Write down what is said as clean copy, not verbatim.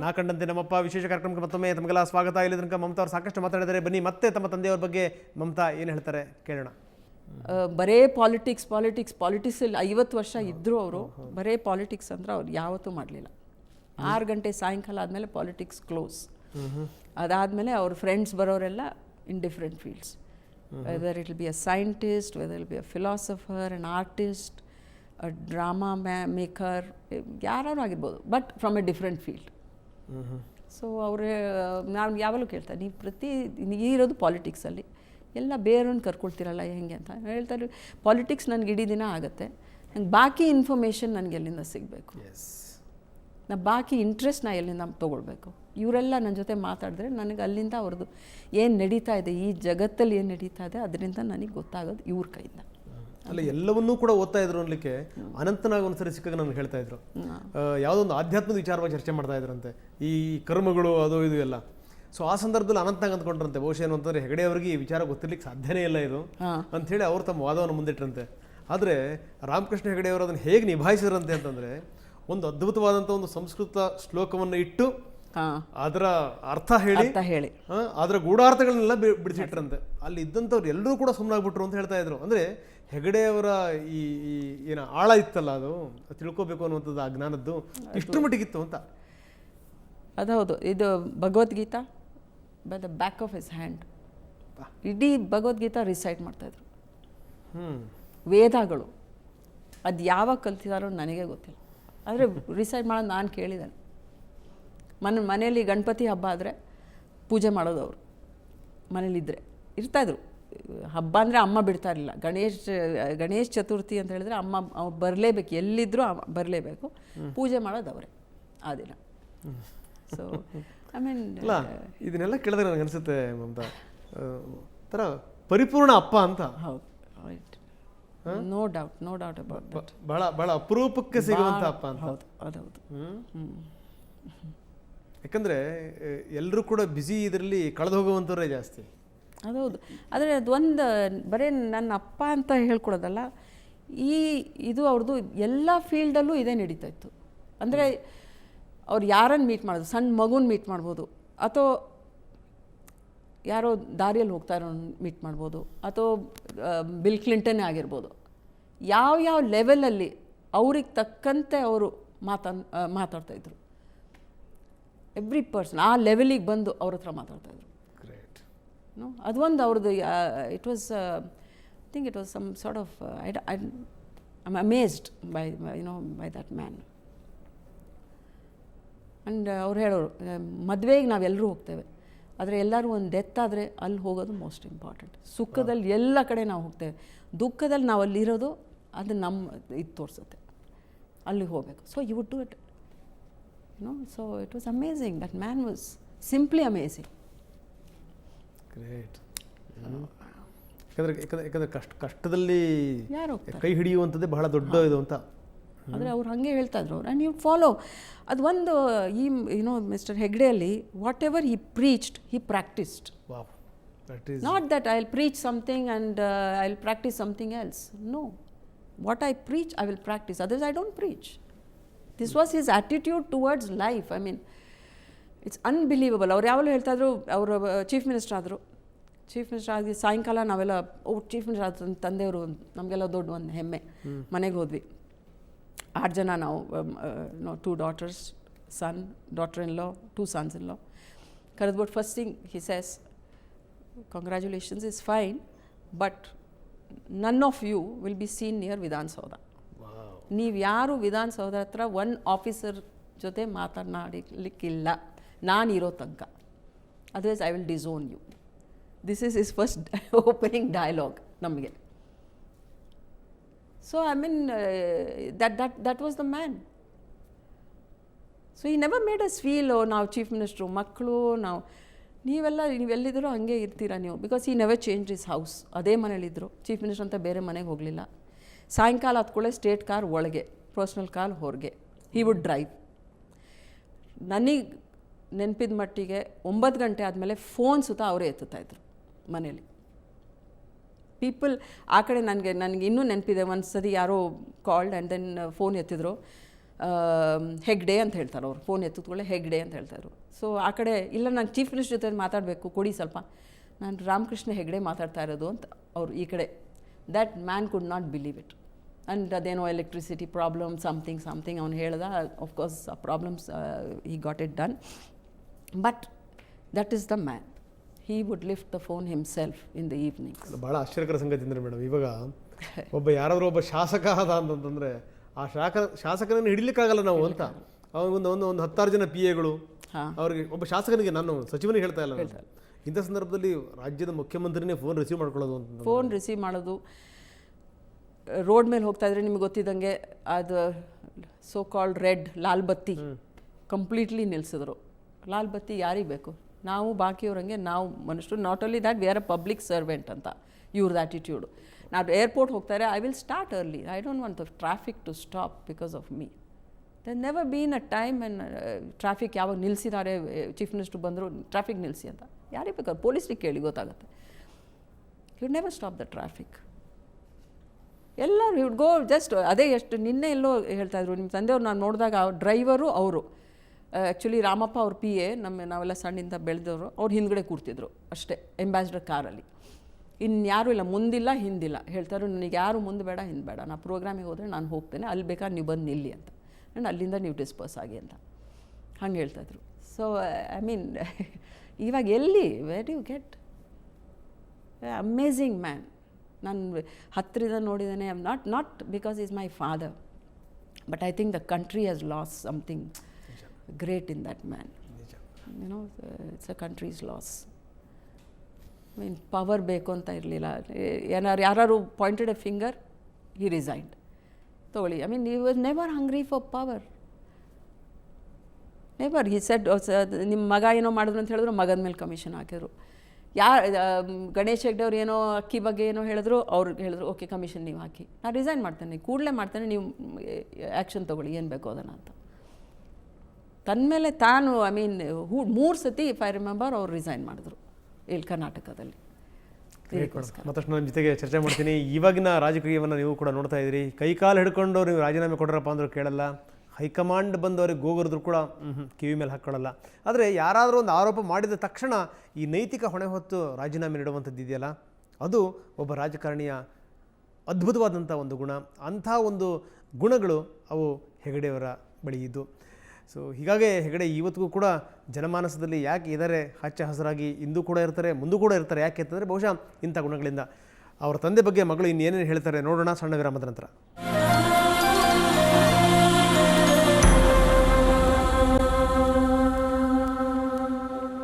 ನಾ ಕಂಡಂತೆ ನಮ್ಮಪ್ಪ ವಿಶೇಷ ಕಾರ್ಯಕ್ರಮಕ್ಕೆ ಮತ್ತೊಮ್ಮೆ ತಮಗೆಲ್ಲ ಸ್ವಾಗತ. ಇಲ್ಲಿ ತನಕ ಮಮತಾ ಅವರು ಸಾಕಷ್ಟು ಮಾತಾಡಿದರೆ, ಬನ್ನಿ ಮತ್ತೆ ತಮ್ಮ ತಂದೆಯವ್ರ ಬಗ್ಗೆ ಮಮತಾ ಏನು ಹೇಳ್ತಾರೆ ಕೇಳೋಣ. ಬರೇ ಪಾಲಿಟಿಕ್ಸ್ 50 ವರ್ಷ ಇದ್ದರು ಅವರು. ಬರೇ ಪಾಲಿಟಿಕ್ಸ್ ಅಂದ್ರೆ ಅವ್ರು ಯಾವತ್ತೂ ಮಾಡಲಿಲ್ಲ. 6 ಗಂಟೆ ಸಾಯಂಕಾಲ ಆದಮೇಲೆ ಪಾಲಿಟಿಕ್ಸ್ ಕ್ಲೋಸ್. ಅದಾದಮೇಲೆ ಅವ್ರ ಫ್ರೆಂಡ್ಸ್ ಬರೋರೆಲ್ಲ in different fields, whether it will be a scientist, whether will be a philosopher, an artist, drama maker, ಯಾರು ಆಗಿರ್ಬೋದು, but from a different field. So ಅವರೇ ನಾನು ಯಾವಾಗಲೂ ಕೇಳ್ತಾರೆ, ನೀವು ಇರೋದು ಪಾಲಿಟಿಕ್ಸಲ್ಲಿ, ಎಲ್ಲ ಬೇರೆಯವ್ರನ್ನ ಕರ್ಕೊಳ್ತಿರಲ್ಲ ಹೆಂಗೆ ಅಂತ ಹೇಳ್ತಾರೆ. ಪಾಲಿಟಿಕ್ಸ್ ನನಗೆ ಇಡೀ ದಿನ ಆಗುತ್ತೆ, ನಂಗೆ ಬಾಕಿ ಇನ್ಫಾರ್ಮೇಷನ್ ನನಗೆ ಎಲ್ಲಿಂದ ಸಿಗಬೇಕು, ಬಾಕಿ ಇಂಟ್ರೆಸ್ಟ್ ಎಲ್ಲಿಂದ ತೊಗೊಳ್ಬೇಕು. ಇವರೆಲ್ಲ ನನ್ನ ಜೊತೆ ಮಾತಾಡಿದ್ರೆ ನನಗೆ ಅಲ್ಲಿಂದ ಅವ್ರದ್ದು ಏನು ನಡೀತಾ ಇದೆ, ಈ ಜಗತ್ತಲ್ಲಿ ಏನು ನಡೀತಾ ಇದೆ ಅದರಿಂದ ನನಗೆ ಗೊತ್ತಾಗೋದು ಇವ್ರ ಕೈಯಿಂದ. ಅಲ್ಲ, ಎಲ್ಲವನ್ನೂ ಕೂಡ ಓದ್ತಾ ಇದ್ರು ಅನ್ಲಿಕ್ಕೆ ಅನಂತನಾಗ ಒಂದ್ಸರಿ ಸಿಕ್ಕಾಗ ನನಗೆ ಹೇಳ್ತಾ ಇದ್ರು, ಯಾವುದೋ ಒಂದು ಆಧ್ಯಾತ್ಮದ ವಿಚಾರವಾಗಿ ಚರ್ಚೆ ಮಾಡ್ತಾ ಇದ್ರಂತೆ, ಈ ಕರ್ಮಗಳು ಅದು ಇದು ಎಲ್ಲ. ಸೊ ಆ ಸಂದರ್ಭದಲ್ಲಿ ಅನಂತನಾಗ್ ಅಂದ್ಕೊಂಡ್ರಂತೆ, ಬಹುಶಃ ಏನು ಅಂತಂದ್ರೆ ಹೆಗಡೆ ಅವರಿಗೆ ಈ ವಿಚಾರ ಗೊತ್ತಿರ್ಲಿಕ್ಕೆ ಸಾಧ್ಯನೇ ಇಲ್ಲ ಇದು ಅಂಥೇಳಿ ಅವ್ರು ತಮ್ಮ ವಾದವನ್ನು ಮುಂದಿಟ್ರಂತೆ. ಆದರೆ ರಾಮಕೃಷ್ಣ ಹೆಗಡೆ ಅವರು ಅದನ್ನು ಹೇಗೆ ನಿಭಾಯಿಸಿದ್ರಂತೆ ಅಂತಂದರೆ, ಒಂದು ಅದ್ಭುತವಾದಂಥ ಒಂದು ಸಂಸ್ಕೃತ ಶ್ಲೋಕವನ್ನು ಇಟ್ಟು ಅದರ ಅರ್ಥ ಹೇಳಿ ಅದರ ಗೂಢಾರ್ಥಗಳನ್ನೆಲ್ಲ ಬಿಡಿಸಿಟ್ರಂತೆ. ಅಲ್ಲಿ ಇದ್ದಂಥವ್ರು ಎಲ್ಲರೂ ಕೂಡ ಸುಮ್ಮನಾಗ್ಬಿಟ್ರು ಅಂತ ಹೇಳ್ತಾ ಇದ್ರು. ಅಂದರೆ ಹೆಗಡೆಯವರ ಈ ಏನು ಆಳ ಇತ್ತಲ್ಲ, ಅದು ತಿಳ್ಕೋಬೇಕು ಅನ್ನುವಂಥದ್ದು, ಆ ಜ್ಞಾನದ್ದು ಇಷ್ಟು ಮಟ್ಟಿಗಿತ್ತು ಅಂತ. ಅದೌದು. ಇದು Bhagavad Gita by the back of his hand. ಇಡೀ ಭಗವದ್ಗೀತಾ ರಿಸೈಟ್ ಮಾಡ್ತಾಯಿದ್ರು. ವೇದಗಳು ಅದು ಯಾವಾಗ ಕಲ್ತಿದಾರೋ ನನಗೆ ಗೊತ್ತಿಲ್ಲ, ಆದರೆ ರಿಸೈಟ್ ಮಾಡೋದು ನಾನು ಕೇಳಿದ್ದೇನೆ. ಮನೆಯಲ್ಲಿ ಗಣಪತಿ ಹಬ್ಬ ಆದರೆ ಪೂಜೆ ಮಾಡೋದು ಅವರು ಮನೇಲಿದ್ದರೆ ಇರ್ತಾಯಿದ್ರು. ಹಬ್ಬ ಅಂದರೆ ಅಮ್ಮ ಬಿಡ್ತಾ ಇರಲಿಲ್ಲ. ಗಣೇಶ ಚತುರ್ಥಿ ಅಂತ ಹೇಳಿದ್ರೆ ಅಮ್ಮ ಬರಲೇಬೇಕು, ಎಲ್ಲಿದ್ದರೂ ಬರಲೇಬೇಕು. ಪೂಜೆ ಮಾಡೋದು ಅವರೇ ಆ ದಿನ. ಸೊ ಐ ಮೀನ್ ಇದನ್ನೆಲ್ಲ ಕೇಳಿದ್ರೆ ನನಗೆ ಅನಿಸುತ್ತೆ ಮಮತಾ, ಥರ ಪರಿಪೂರ್ಣ ಅಪ್ಪ ಅಂತ. ಹೌದು, ನೋ ಡೌಟ್ ಅಬೌಟ್ ದಟ್. ಬಹಳ ಅಪರೂಪಕ್ಕೆ ಸಿಗುವಂಥ ಅಪ್ಪ ಅಂತ. ಹೌದು, ಅದೌದು. ಯಾಕಂದರೆ ಎಲ್ಲರೂ ಕೂಡ ಬ್ಯುಸಿ ಇದರಲ್ಲಿ ಕಳೆದು ಹೋಗುವಂಥವ್ರೇ ಜಾಸ್ತಿ. ಅದೌದು. ಆದರೆ ಅದೊಂದು ಬರೀ ನನ್ನ ಅಪ್ಪ ಅಂತ ಹೇಳ್ಕೊಡೋದಲ್ಲ, ಇದು ಅವ್ರದ್ದು ಎಲ್ಲ ಫೀಲ್ಡಲ್ಲೂ ಇದೇ ನಡೀತಾ ಇತ್ತು. ಅಂದರೆ ಅವ್ರು ಯಾರನ್ನು ಮೀಟ್ ಮಾಡೋದು, ಸಣ್ಣ ಮಗುನ ಮೀಟ್ ಮಾಡ್ಬೋದು, ಅಥವಾ ಯಾರೋ ದಾರಿಯಲ್ಲಿ ಹೋಗ್ತಾ ಇರೋನು ಮೀಟ್ ಮಾಡ್ಬೋದು, ಅಥವಾ ಬಿಲ್ ಕ್ಲಿಂಟನ್ನೇ ಆಗಿರ್ಬೋದು. ಯಾವ ಲೆವೆಲಲ್ಲಿ ಅವ್ರಿಗೆ ತಕ್ಕಂತೆ ಅವರು ಮಾತಾಡ್ತಾಯಿದ್ರು. ಎವ್ರಿ ಪರ್ಸನ್ ಆ ಲೆವೆಲಿಗೆ ಬಂದು ಅವ್ರ ಹತ್ರ ಮಾತಾಡ್ತಾಯಿದ್ರು. ಅದೊಂದು ಅವ್ರದ್ದು it was think it was some sort of I am amazed by that man. And ಅವ್ರು ಹೇಳೋರು, ಮದುವೆಗೆ ನಾವೆಲ್ಲರೂ ಹೋಗ್ತೇವೆ, ಆದರೆ ಎಲ್ಲರೂ ಒಂದು ಡೆತ್ ಆದರೆ ಅಲ್ಲಿ ಹೋಗೋದು ಮೋಸ್ಟ್ ಇಂಪಾರ್ಟೆಂಟ್. ಸುಖದಲ್ಲಿ ಎಲ್ಲ ಕಡೆ ನಾವು ಹೋಗ್ತೇವೆ, ದುಃಖದಲ್ಲಿ ನಾವು ಅಲ್ಲಿರೋದು ಅದು ನಮ್ಮ ಇದು ತೋರಿಸುತ್ತೆ, ಅಲ್ಲಿಗೆ ಹೋಗಬೇಕು. So you would do it, so it was amazing. That man was simply amazing. Great. ಯಾಕಂದರೆ ಕಷ್ಟದಲ್ಲಿ ಕೈ ಹಿಡಿಯುವಂಥದ್ದೇ ಬಹಳ ದೊಡ್ಡ ಇದು ಅಂತ. ಆದರೆ ಅವ್ರು ಹಾಗೆ ಹೇಳ್ತಾ ಇದ್ರು, ಆ್ಯಂಡ್ ಯು ಫಾಲೋ. ಅದು ಒಂದು ಈ ಮಿಸ್ಟರ್ ಹೆಗ್ಡೆಯಲ್ಲಿ whatever he preached he practised. Not that I will preach something and I will practise something else. No, what I preach I will practise, others I don't preach. This was his attitude towards life. I mean it's unbelievable. ಅವ್ರು ಯಾವಾಗಲೂ ಹೇಳ್ತಾಯಿದ್ರು, ಅವರು chief minister ಆದರು. Chief minister ಆಗಿ ಸಾಯಂಕಾಲ ನಾವೆಲ್ಲ chief minister ಆದ ತಂದೆಯವರು ನಮಗೆಲ್ಲ ದೊಡ್ಡ ಒಂದು ಹೆಮ್ಮೆ. ಮನೆಗೆ ಹೋದ್ವಿ, 8 ಜನ ನಾವು, 2 daughters, daughter in law, 2 sons in law. ಕರೆದ್ಬಿಟ್ಟು first thing he says, congratulations is fine, but none of you will be seen near Vidhana Soudha. ನೀವು ಯಾರು ವಿಧಾನಸೌಧ ಹತ್ರ ಒನ್ ಆಫೀಸರ್ ಜೊತೆ ಮಾತನಾಡಲಿಕ್ಕಿಲ್ಲ ನಾನಿರೋ ತನಕ, otherwise I will disown you. This is his first opening dialogue ನಮಗೆ. So I mean that was the man. So he never made us feel, ನಾವು chief ಮಿನಿಸ್ಟ್ರು, ಮಕ್ಕಳು, ನೀವೆಲ್ಲಿದ್ದರೂ ಹಾಗೆ ಇರ್ತೀರಾ ನೀವು. Because he never changed his house. ಅದೇ ಮನೇಲಿದ್ದರು. Chief minister ಅಂತ ಬೇರೆ ಮನೆಗೆ ಹೋಗಲಿಲ್ಲ. ಸಾಯಂಕಾಲ ಹತ್ಕೊಳ್ಳೆ ಸ್ಟೇಟ್ ಕಾರ್ ಒಳಗೆ, ಪರ್ಸ್ನಲ್ ಕಾರ್ ಹೊರಗೆ. He would drive. ನನಗೆ ನೆನಪಿದ ಮಟ್ಟಿಗೆ 9 ಗಂಟೆ ಆದಮೇಲೆ ಫೋನ್ ಸುತ್ತ ಅವರೇ ಎತ್ತುತ್ತಾಯಿದ್ರು ಮನೇಲಿ. ಪೀಪಲ್ ಆ ಕಡೆ ನನಗೆ ಇನ್ನೂ ನೆನಪಿದೆ, ಒಂದು ಸರಿ ಯಾರೋ ಕಾಲ್ಡ್ ಆ್ಯಂಡ್ ದೆನ್ ಫೋನ್ ಎತ್ತಿದ್ರು. ಹೆಗ್ಡೆ ಅಂತ ಹೇಳ್ತಾರೆ ಅವ್ರು, ಫೋನ್ ಎತ್ತಿದ್ಕೊಳ್ಳೆ ಹೆಗ್ಡೆ ಅಂತ ಹೇಳ್ತಾಯಿದ್ರು. ಸೊ ಆ ಕಡೆ ಇಲ್ಲ ನಾನು ಚೀಫ್ ಮಿನಿಸ್ಟರ್ ಜೊತೆ ಮಾತಾಡಬೇಕು ಕೊಡಿ ಸ್ವಲ್ಪ, ನಾನು ರಾಮಕೃಷ್ಣ ಹೆಗ್ಡೆ ಮಾತಾಡ್ತಾ ಇರೋದು ಅಂತ ಅವರು ಈ ಕಡೆ. That man could not believe it. And ಅದೇನೋ ಎಲೆಕ್ಟ್ರಿಸಿಟಿ ಪ್ರಾಬ್ಲಮ್ ಸಮಥಿಂಗ್ ಅವ್ನು ಹೇಳ್ದ. ಆಫ್ಕೋರ್ಸ್ ಆ problems he got it done. But that is the man. He would lift the phone himself in the evening. ಭಾಳ ಆಶ್ಚರ್ಯಕರ ಸಂಗತಿ ಅಂದರೆ ಮೇಡಮ್, ಇವಾಗ ಯಾರಾದರೂ ಒಬ್ಬ ಶಾಸಕ ಆದ ಅಂತಂದರೆ ಆ ಶಾಸಕನನ್ನು ಹಿಡಿಲಿಕ್ಕಾಗಲ್ಲ ನಾವು ಅಂತ. ಒಂದು 10 ಜನ ಪಿ ಎಗಳು ಅವ್ರಿಗೆ, ಒಬ್ಬ ಶಾಸಕನಿಗೆ, ನಾನು ಸಚಿವನಿಗೆ ಹೇಳ್ತಾ ಇಲ್ಲ, ಇಂಥ ಸಂದರ್ಭದಲ್ಲಿ ರಾಜ್ಯದ ಮುಖ್ಯಮಂತ್ರಿನೇ ಫೋನ್ ರಿಸೀವ್ ಮಾಡ್ಕೊಳ್ಳೋದು ಅಂತ. ಫೋನ್ ರಿಸೀವ್ ಮಾಡೋದು, ರೋಡ್ ಮೇಲೆ ಹೋಗ್ತಾ ಇದ್ರೆ ನಿಮ್ಗೆ ಗೊತ್ತಿದ್ದಂಗೆ ಅದು ಸೋ ಕಾಲ್ಡ್ ರೆಡ್ ಲಾಲ್ ಬತ್ತಿ ಕಂಪ್ಲೀಟ್ಲಿ ನಿಲ್ಲಿಸಿದ್ರು. ಲಾಲ್ ಬತ್ತಿ ಯಾರಿಗೆ ಬೇಕು? ನಾವು ಬಾಕಿಯವ್ರಂಗೆ ನಾವು ಮನುಷ್ಯರು. Not only that, we are a public servant ಅಂತ ಇವ್ರದ್ದು ಆ್ಯಟಿಟ್ಯೂಡು. ನಾವು ಏರ್ಪೋರ್ಟ್ ಹೋಗ್ತಾರೆ, I will start early, I don't want the traffic to stop because of me. There never been a time and traffic ಯಾವಾಗ ನಿಲ್ಲಿಸಿದ್ದಾರೆ, chief minister ಬಂದರು traffic ನಿಲ್ಲಿಸಿ ಅಂತ ಯಾರಿಗೆ ಬೇಕಾದ್ರೆ ಪೊಲೀಸ್ರಿಗೆ ಕೇಳಿ ಗೊತ್ತಾಗುತ್ತೆ. You never stop the traffic. ಎಲ್ಲರೂ ಯುಡ್ ಗೋ ಜಸ್ಟ್. ಅದೇ ಎಷ್ಟು ನಿನ್ನೆ ಎಲ್ಲೋ ಹೇಳ್ತಾಯಿದ್ರು ನಿಮ್ಮ ತಂದೆಯವ್ರು, ನಾನು ನೋಡಿದಾಗ ಡ್ರೈವರು ಅವರು ಆ್ಯಕ್ಚುಲಿ ರಾಮಪ್ಪ ಅವ್ರ ಪಿ ಎ, ನಾವೆಲ್ಲ ಸಣ್ಣಿಂದ ಬೆಳೆದವರು, ಅವ್ರು ಹಿಂದ್ಗಡೆ ಕೂರ್ತಿದ್ರು ಅಷ್ಟೇ, ಎಂಬಾಸಿಡರ್ ಕಾರಲ್ಲಿ. ಇನ್ಯಾರೂ ಇಲ್ಲ, ಮುಂದಿಲ್ಲ ಹಿಂದಿಲ್ಲ. ಹೇಳ್ತಾರೆ ನನಗೆ ಯಾರು ಮುಂದೆ ಬೇಡ ಹಿಂದೆ ಬೇಡ, ನಾನು ಪ್ರೋಗ್ರಾಮಿಗೆ ಹೋದರೆ ನಾನು ಹೋಗ್ತೇನೆ, ಅಲ್ಲಿ ಬೇಕಾದ್ರೆ ನೀವು ಬಂದು ನಿಲ್ಲಿ ಅಂತ, ಆ್ಯಂಡ್ ಅಲ್ಲಿಂದ ನೀವು ಡಿಸ್ಪರ್ಸ್ ಆಗಿ ಅಂತ ಹಂಗೆ ಹೇಳ್ತಾಯಿದ್ರು. ಸೊ ಐ ಮೀನ್ ಇವಾಗ ಎಲ್ಲಿ, where you get amazing man. ನಾನು ಹತ್ತಿರದ ನೋಡಿದ್ದೇನೆ. Not because is my father, but I think the country has lost something great in that man. You know, it's a country's loss. I mean power ಬೇಕು ಅಂತ ಇರಲಿಲ್ಲ. ಯಾರು pointed a finger, he resigned. ತೊಗೊಳ್ಳಿ, I mean he was never hungry for power. Never. He said, ನಿಮ್ಮ ಮಗ ಏನೋ ಮಾಡಿದ್ರು ಅಂತ ಹೇಳಿದ್ರು, ಮಗದ ಮೇಲೆ ಕಮಿಷನ್ ಹಾಕಿದ್ರು. ಗಣೇಶ್ ಹೆಗ್ಡೆ ಅವ್ರು ಏನೋ ಅಕ್ಕಿ ಬಗ್ಗೆ ಏನೋ ಹೇಳಿದ್ರು, ಅವ್ರು ಹೇಳಿದ್ರು ಓಕೆ ಕಮಿಷನ್ ನೀವು ಹಾಕಿ, ನಾನು ರಿಸೈನ್ ಮಾಡ್ತೇನೆ, ಕೂಡಲೇ ಮಾಡ್ತೇನೆ, ನೀವು ಆ್ಯಕ್ಷನ್ ತೊಗೊಳ್ಳಿ ಏನು ಬೇಕೋ ಅದನ್ನು ಅಂತ. ತನ್ಮೇಲೆ ತಾನು, ಐ ಮೀನ್ 3 ಸತಿ ಇಫ್ ಐ ರಿಮೆಂಬರ್ ಅವ್ರು ರಿಸೈನ್ ಮಾಡಿದ್ರು ಇಲ್ಲಿ ಕರ್ನಾಟಕದಲ್ಲಿ. ಮತ್ತಷ್ಟು ನನ್ನ ಜೊತೆಗೆ ಚರ್ಚೆ ಮಾಡ್ತೀನಿ. ಇವಾಗಿನ ರಾಜಕೀಯವನ್ನು ನೀವು ಕೂಡ ನೋಡ್ತಾ ಇದ್ದೀರಿ. ಕೈಕಾಲು ಹಿಡ್ಕೊಂಡು ನೀವು ರಾಜೀನಾಮೆ ಕೊಡ್ರಪ್ಪ ಅಂದರೂ ಕೇಳಲ್ಲ, ಹೈಕಮಾಂಡ್ ಬಂದವ್ರಿಗೆ ಗೋಗರಿದ್ರು ಕೂಡ ಕಿವಿ ಮೇಲೆ ಹಾಕ್ಕೊಳ್ಳಲ್ಲ. ಆದರೆ ಯಾರಾದರೂ ಒಂದು ಆರೋಪ ಮಾಡಿದ ತಕ್ಷಣ ಈ ನೈತಿಕ ಹೊಣೆ ಹೊತ್ತು ರಾಜೀನಾಮೆ ನೀಡುವಂಥದ್ದು ಇದೆಯಲ್ಲ, ಅದು ಒಬ್ಬ ರಾಜಕಾರಣಿಯ ಅದ್ಭುತವಾದಂಥ ಒಂದು ಗುಣ. ಅಂಥ ಒಂದು ಗುಣಗಳು ಅವು ಹೆಗಡೆಯವರ ಬಳಿ ಇದ್ದು. ಸೊ ಹೀಗಾಗಿ ಹೆಗಡೆ ಇವತ್ತಿಗೂ ಕೂಡ ಜನಮಾನಸದಲ್ಲಿ ಯಾಕೆ ಇದ್ದಾರೆ, ಹಚ್ಚ ಹಸಿರಾಗಿ ಇಂದು ಕೂಡ ಇರ್ತಾರೆ, ಮುಂದೂ ಕೂಡ ಇರ್ತಾರೆ. ಯಾಕೆ ಅಂತಂದರೆ ಬಹುಶಃ ಇಂಥ ಗುಣಗಳಿಂದ. ಅವರ ತಂದೆ ಬಗ್ಗೆ ಮಗಳು ಇನ್ನೇನೇನು ಹೇಳ್ತಾರೆ ನೋಡೋಣ ಸಣ್ಣ ವಿರಾಮದ ನಂತರ.